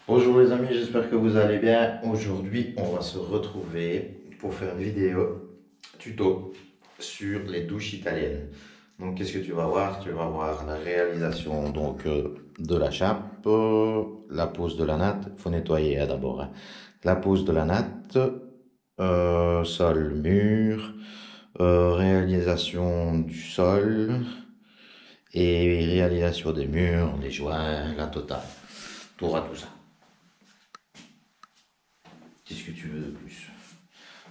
Bonjour les amis, j'espère que vous allez bien. Aujourd'hui, on va se retrouver pour faire une vidéo tuto sur les douches italiennes. Donc, qu'est-ce que tu vas voir? Tu vas voir la réalisation de la chape, la pose de la natte. Il faut nettoyer d'abord, hein. La pose de la natte, sol, mur, réalisation du sol et réalisation des murs, les joints, la totale. Tu auras tout ça. Qu'est-ce que tu veux de plus?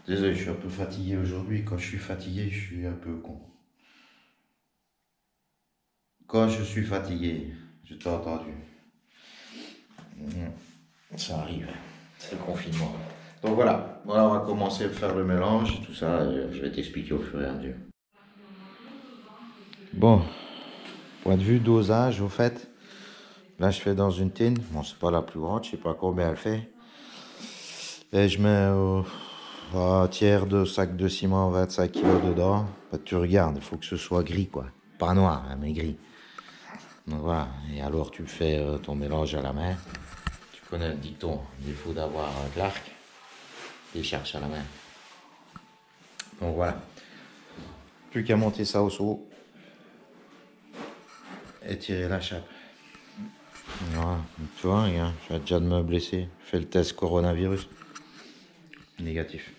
Désolé, je suis un peu fatigué aujourd'hui. Quand je suis fatigué, je suis un peu con. Quand je suis fatigué, je t'ai entendu. Ça arrive. C'est le confinement. Donc voilà, on va commencer à faire le mélange et tout ça. Je vais t'expliquer au fur et à mesure. Bon, point de vue dosage, au fait, là je fais dans une tine. Bon, c'est pas la plus grande, je sais pas combien elle fait. Et je mets un tiers de sac de ciment, 25 kilos dedans. Bah, tu regardes, il faut que ce soit gris, quoi. Pas noir, hein, mais gris. Donc voilà, et alors tu fais ton mélange à la main. Tu connais le dicton, il faut d'avoir un Clark, et cherche à la main. Donc voilà, plus qu'à monter ça au seau et tirer la chape. Voilà, tu vois, regarde, je viens déjà de me blesser. Je fais le test coronavirus. Négatif.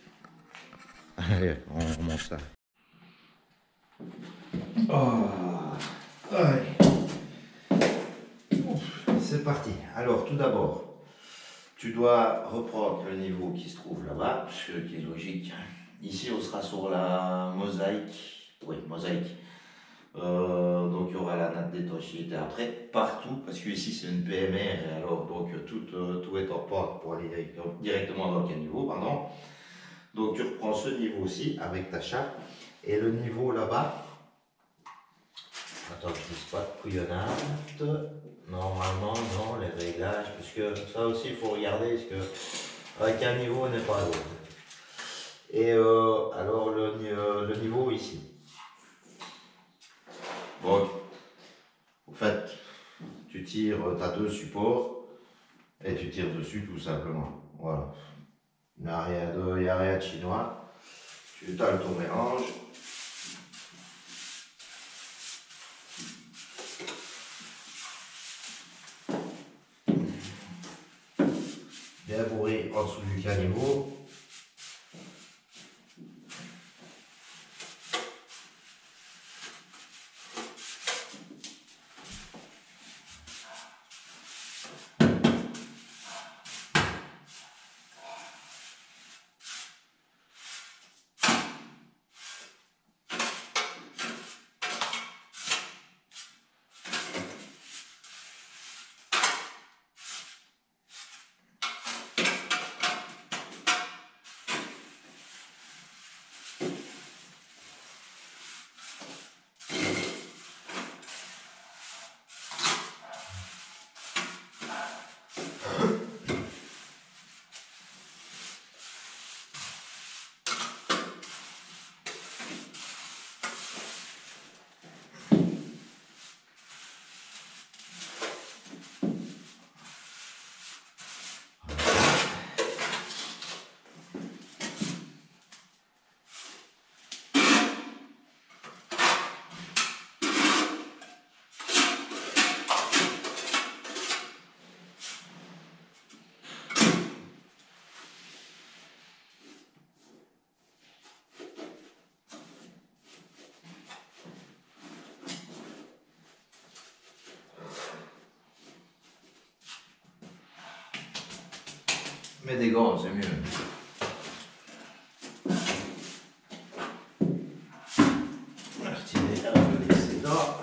Allez, on remonte ça. Oh, c'est parti. Alors, tout d'abord, tu dois reprendre le niveau qui se trouve là-bas, ce qui est logique. Ici, on sera sur la mosaïque. Oui, mosaïque. Donc, il y aura la natte d'étanchéité après, partout, parce que ici, c'est une PMR, et alors, donc, tout est en porte pour aller directement dans le caniveau, pardon. Donc, tu reprends ce niveau-ci avec ta chape, et le niveau là-bas, attends, je ne dis pas de couillonnade. Normalement, non, les réglages, parce que ça aussi, il faut regarder, parce que avec un niveau, on n'est pas à l'autre. Et alors, le niveau ici. Donc, en fait, tu tires, tu as deux supports, et tu tires dessus tout simplement. Voilà. Il n'y a rien de chinois. Tu étales ton mélange. Bien bourré en dessous du caniveau. Mets des gants, c'est mieux. Retirer un peu l'excédent.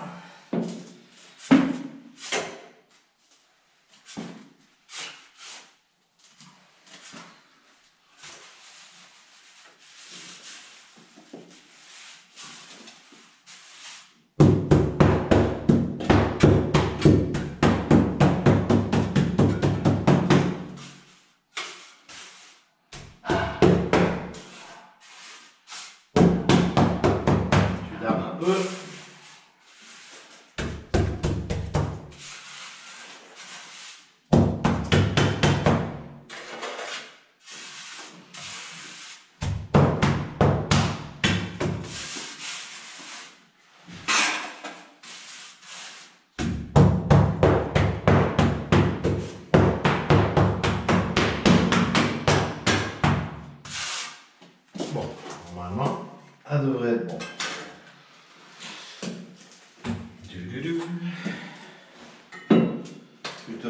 Tu dames un peu.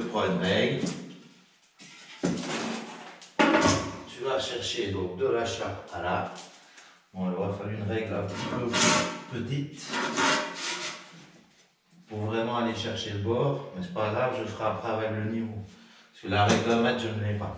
prends une règle. Tu vas chercher donc de la chape à là. Bon, il aura fallu une règle un petit peu plus petite pour vraiment aller chercher le bord, mais c'est pas grave, je ferai après avec le niveau. Parce que la règle d'un mètre, je ne l'ai pas.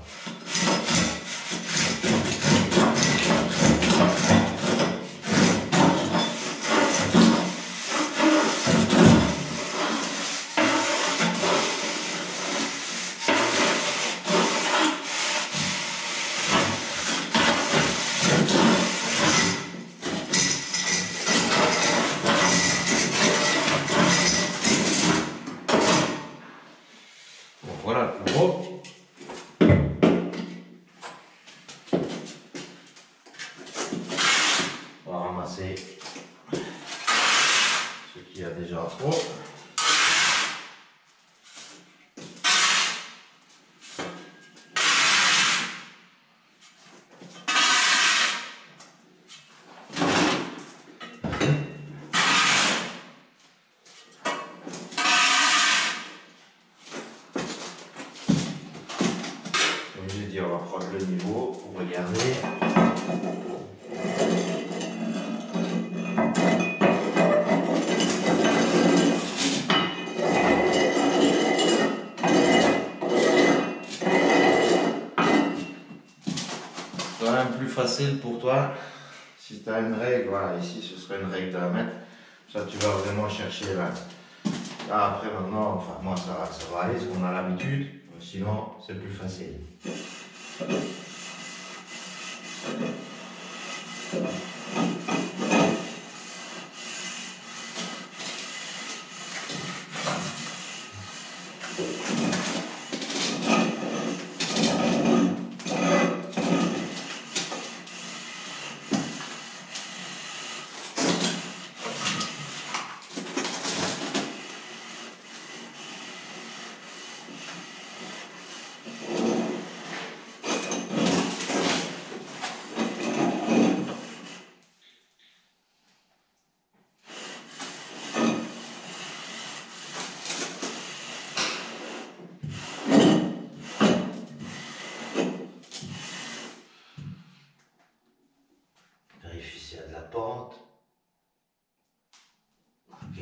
Voilà le plus gros. On va ramasser ce qu'il y a déjà trop. Comme j'ai dit, on va prendre le niveau pour regarder. C'est quand même plus facile pour toi si tu as une règle. Voilà, ici ce serait une règle d'1 mètre. Ça, tu vas vraiment chercher là. Là, après, maintenant, enfin, moi ça va aller parce qu'on a l'habitude. Sinon, c'est plus facile. Vérifie s'il y a de la pente. Ok.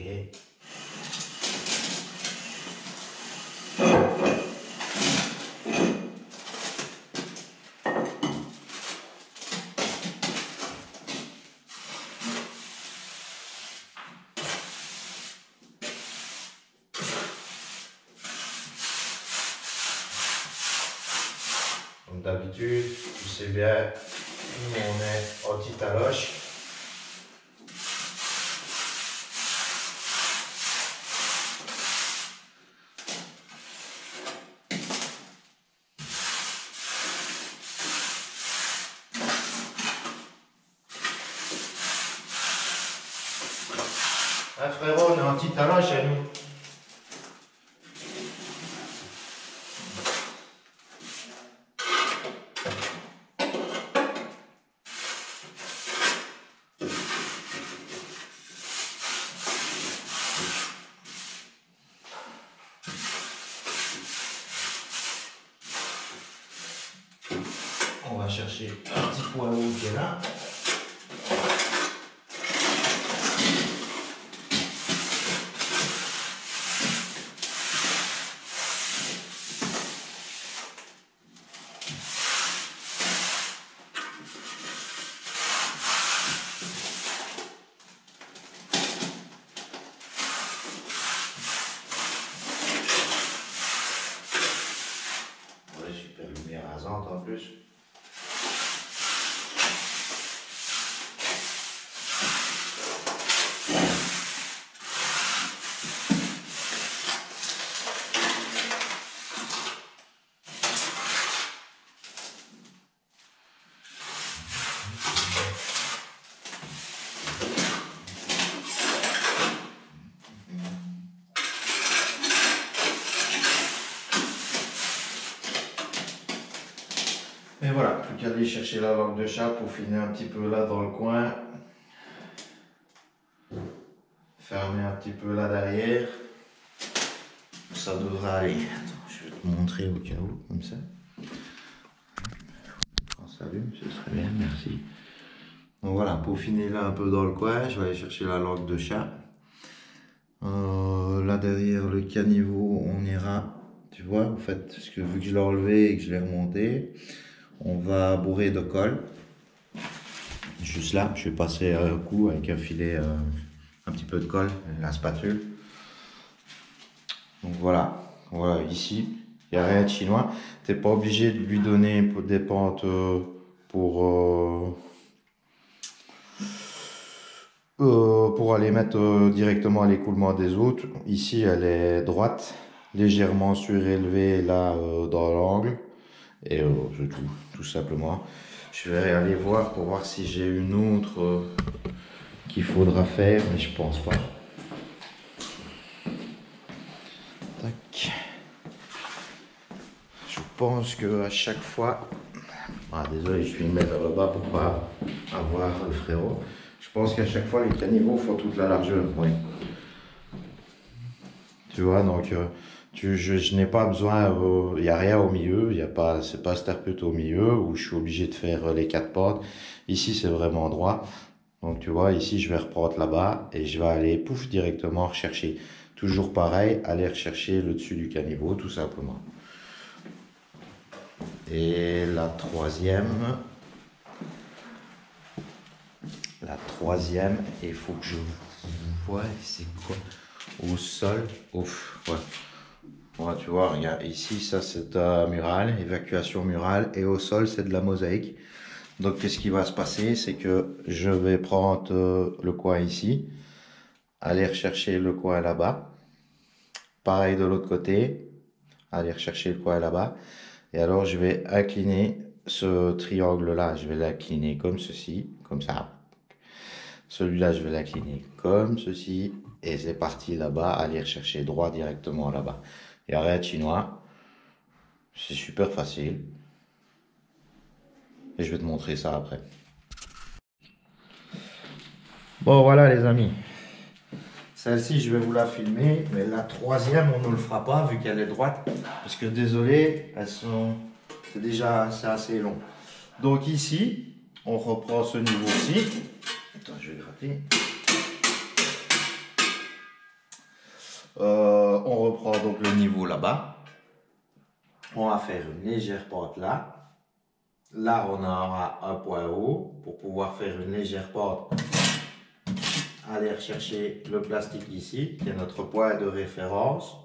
Comme d'habitude, tu sais bien, nous on est anti-taloche. Hein, frérot, on est anti-taloche chez nous. On va chercher un petit poids haut qui est là. Ouais, super lumière rasante en plus. Et voilà, plus qu'à aller chercher la langue de chat pour finir un petit peu là dans le coin. Fermer un petit peu là derrière. Ça devrait aller. Attends, je montrer au cas où, comme ça. Quand ça allume, ce serait bien, merci. Donc voilà, pour finir là un peu dans le coin, je vais aller chercher la langue de chat. Là derrière le caniveau, on ira, tu vois, en fait, parce que vu que je l'ai enlevé et que je l'ai remonté, on va bourrer de colle. Juste là, je vais passer un coup avec un filet, un petit peu de colle, la spatule. Donc voilà, voilà, ici, il n'y a rien de chinois. Tu n'es pas obligé de lui donner des pentes pour aller mettre directement à l'écoulement des autres. Ici, elle est droite, légèrement surélevée là dans l'angle. Et c'est tout simplement. Je vais aller voir pour voir si j'ai une autre qu'il faudra faire, mais je pense pas. Tac. Je pense que à chaque fois, désolé, je filmais vers le bas pour pas avoir le frérot. Je pense qu'à chaque fois les caniveaux font toute la largeur, oui. Tu vois, donc je n'ai pas besoin, il n'y a rien au milieu, c'est pas starput au milieu où je suis obligé de faire les 4 portes. Ici c'est vraiment droit. Donc tu vois, ici je vais reprendre là-bas et je vais aller pouf directement rechercher. Toujours pareil, aller rechercher le dessus du caniveau tout simplement. Et la troisième, il faut que je vois, c'est quoi? Au sol, ouf, ouais. Ouais, tu vois, regarde, ici, ça c'est un mural, évacuation murale, et au sol, c'est de la mosaïque. Donc, qu'est-ce qui va se passer? C'est que je vais prendre le coin ici, aller rechercher le coin là-bas. Pareil de l'autre côté, aller rechercher le coin là-bas. Et alors, je vais incliner ce triangle-là, je vais l'incliner comme ceci, comme ça. Celui-là, je vais l'incliner comme ceci. Et c'est parti là-bas, aller rechercher droit directement là-bas. Il n'y a rien de chinois. C'est super facile. Et je vais te montrer ça après. Bon, voilà les amis. Celle-ci, je vais vous la filmer. Mais la troisième, on ne le fera pas vu qu'elle est droite. Parce que désolé, c'est assez long. Donc ici, on reprend ce niveau-ci. Attends, je vais gratter. On reprend donc le niveau là-bas. On va faire une légère pente là. Là, on aura un point haut pour pouvoir faire une légère pente. Aller chercher le plastique ici, qui est notre point de référence.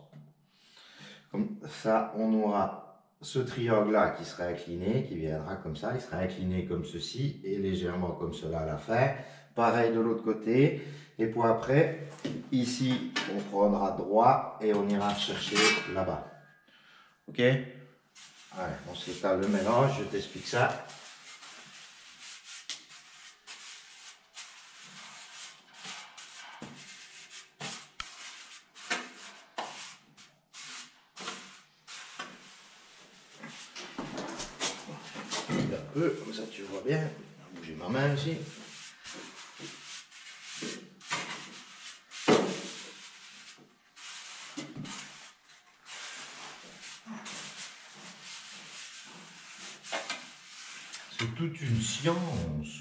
Comme ça, on aura ce triangle-là qui sera incliné, qui viendra comme ça. Il sera incliné comme ceci et légèrement comme cela à la fin. Pareil de l'autre côté. Et puis après, ici, on prendra droit et on ira chercher là-bas. Ok? Allez, on s'étale le mélange, je t'explique ça. Un peu, comme ça tu vois bien. Je vais bouger ma main aussi. C'est toute une science.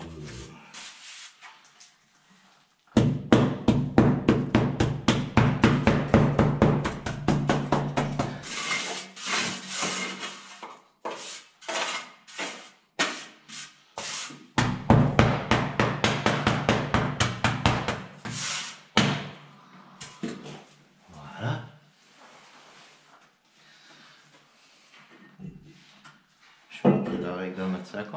Voilà. Je vais prendre la règle d'1,50 m.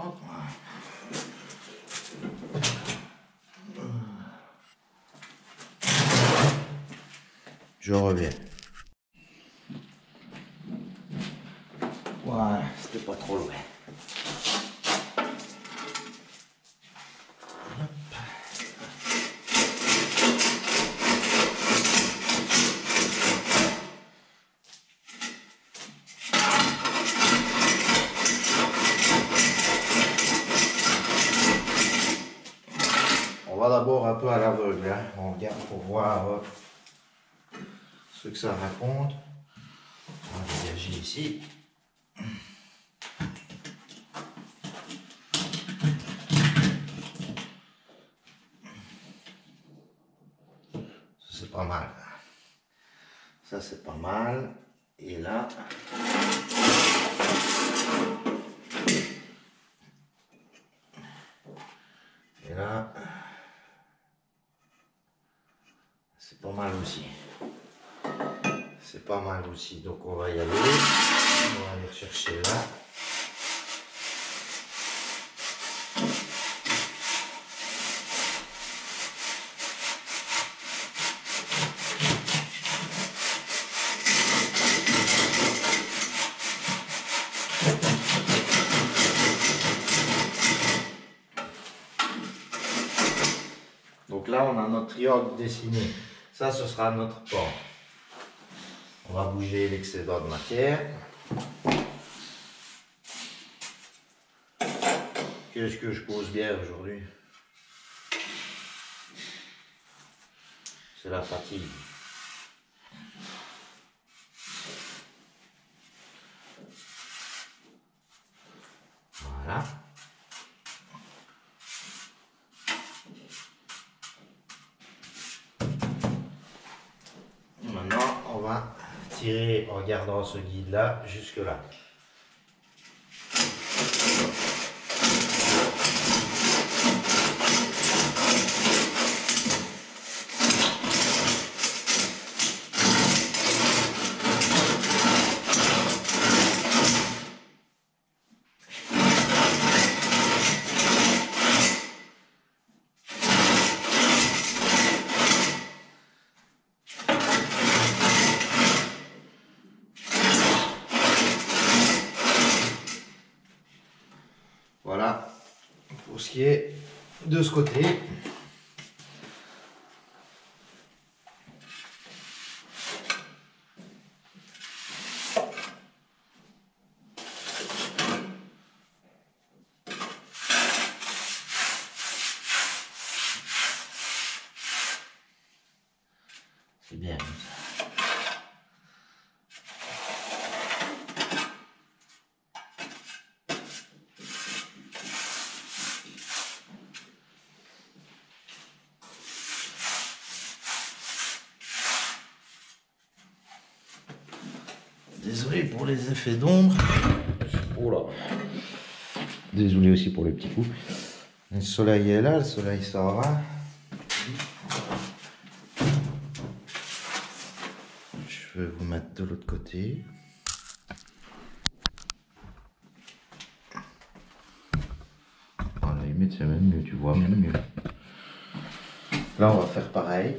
Je reviens. Voilà, c'était pas trop loin. On va d'abord un peu à l'aveugle, hein. On regarde pour voir ce que ça raconte. On va dégager ici. C'est pas mal. Ça c'est pas mal. Et là, c'est pas mal aussi. C'est pas mal aussi. Donc on va y aller. On va aller chercher là. Donc là, on a notre triangle dessiné. Ça, ce sera notre port. On va bouger l'excédent de matière. Qu'est-ce que je cause bien aujourd'hui? C'est la fatigue. Voilà. Maintenant, on va tirer en gardant ce guide là jusque là. Voilà pour ce qui est de ce côté. C'est bien comme ça. Désolé pour les effets d'ombre. Oh là. Désolé aussi pour le petit coup. Le soleil est là, le soleil s'en va. Je vais vous mettre de l'autre côté. À la limite, c'est même mieux, tu vois, même mieux. Là, on va faire pareil.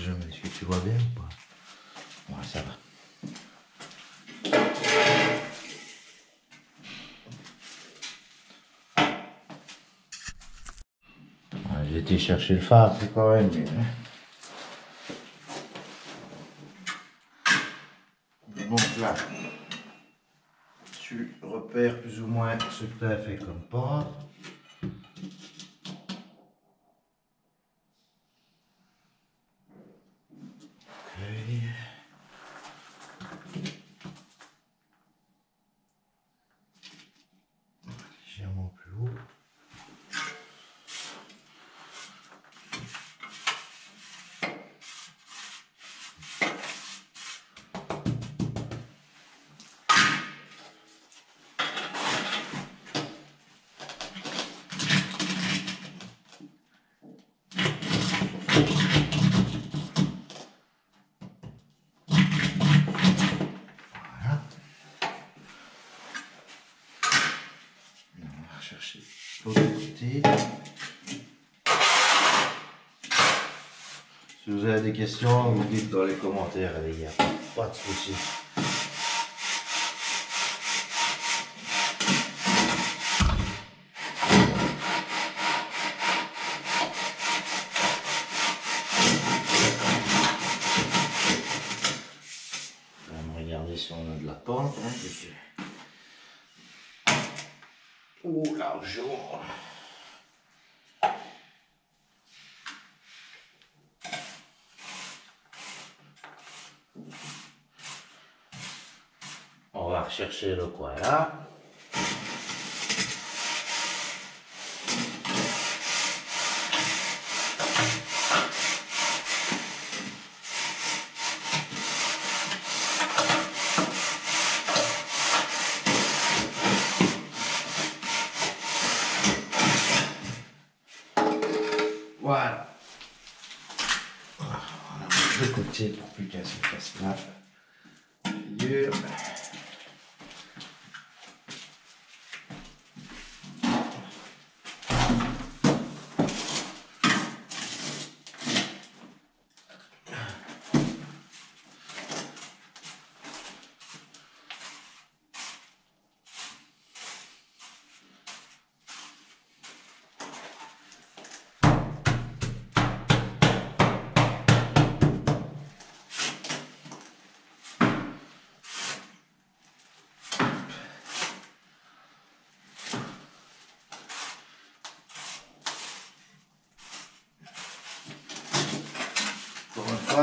Est-ce que tu vois bien ou pas? Ouais, ça va. Ouais, j'ai été chercher le phare, c'est quand même mieux. Donc là, tu repères plus ou moins ce que tu as fait comme port. Légèrement plus haut. l'autre côté. Si vous avez des questions, vous dites dans les commentaires, les gars. Pas de soucis. Regardez si on a de la pente. Oh, largement. On va rechercher le coin là. Voilà. On a le côté pour plus qu'elle se fasse la figure.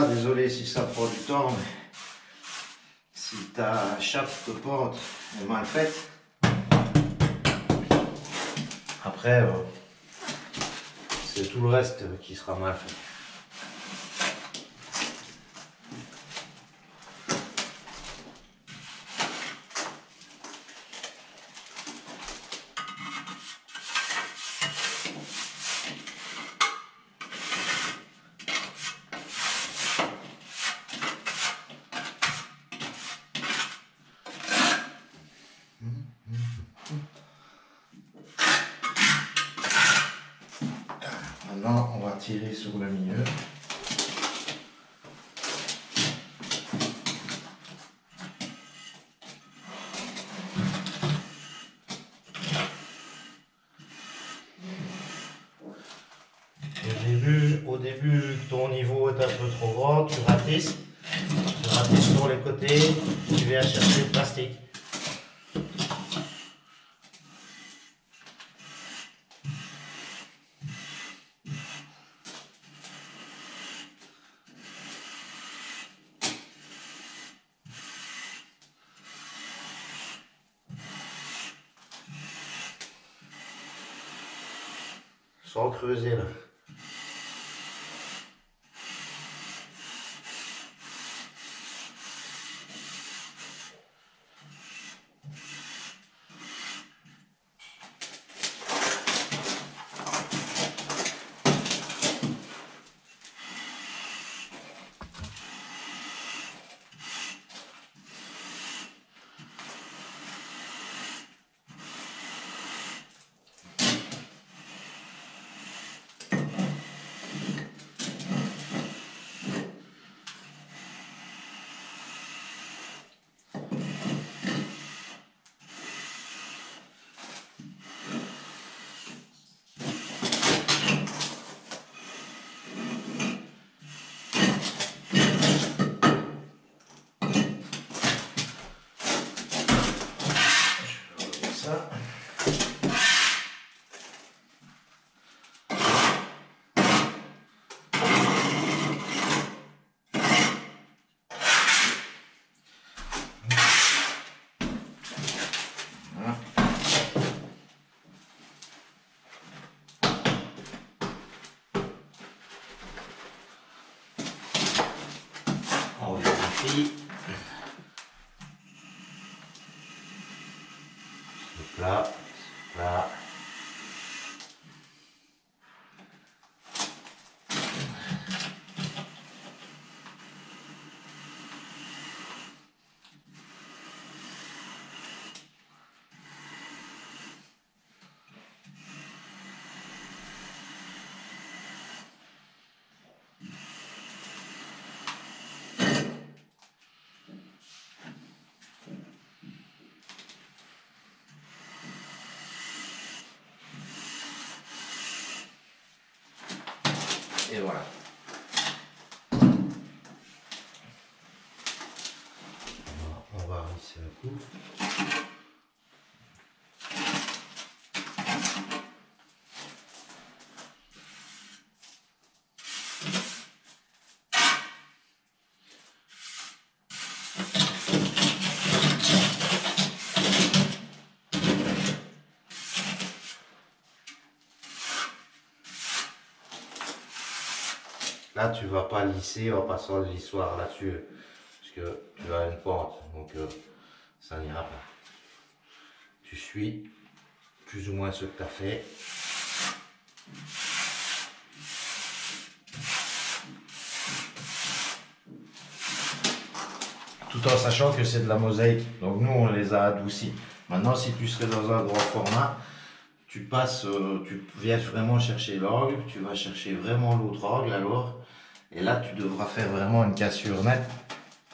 Désolé si ça prend du temps, mais si ta chape de pente est mal faite, après c'est tout le reste qui sera mal fait. Maintenant, on va tirer sur le milieu. Au début, ton niveau est un peu trop grand, tu ratisses sur les côtés, tu viens chercher le plastique. Sans creuser là. On vérifie. Là, là. Là, tu vas pas lisser en passant le lissoir là-dessus. Parce que tu as une pente. Donc, ça n'ira pas. Tu suis plus ou moins ce que tu as fait. Tout en sachant que c'est de la mosaïque. Donc nous, on les a adoucis. Maintenant, si tu serais dans un grand format, tu passes, tu viens vraiment chercher l'angle, tu vas chercher vraiment l'autre angle alors. Et là, tu devras faire vraiment une cassure nette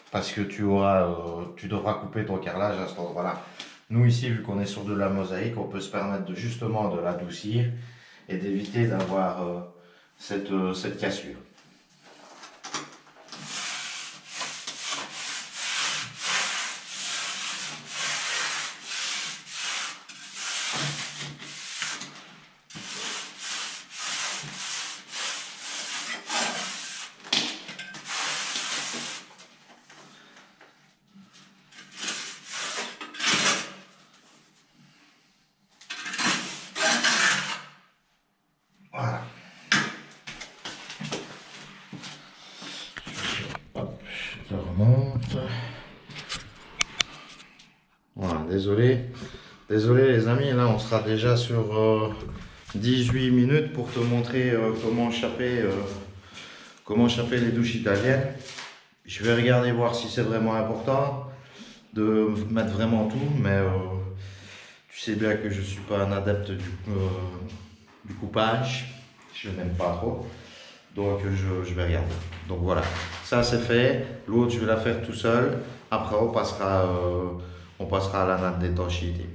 parce que tu devras couper ton carrelage à cet endroit-là. Nous ici, vu qu'on est sur de la mosaïque, on peut se permettre de justement de l'adoucir et d'éviter d'avoir cette cassure. Voilà. Hop, je remonte. Voilà, désolé les amis, là on sera déjà sur 18 minutes pour te montrer comment chaper les douches italiennes. Je vais regarder voir si c'est vraiment important de mettre vraiment tout, mais tu sais bien que je suis pas un adepte du coupage, je n'aime pas trop, donc je vais regarder. Donc voilà, ça c'est fait, l'autre je vais la faire tout seul, après on passera à la natte d'étanchéité.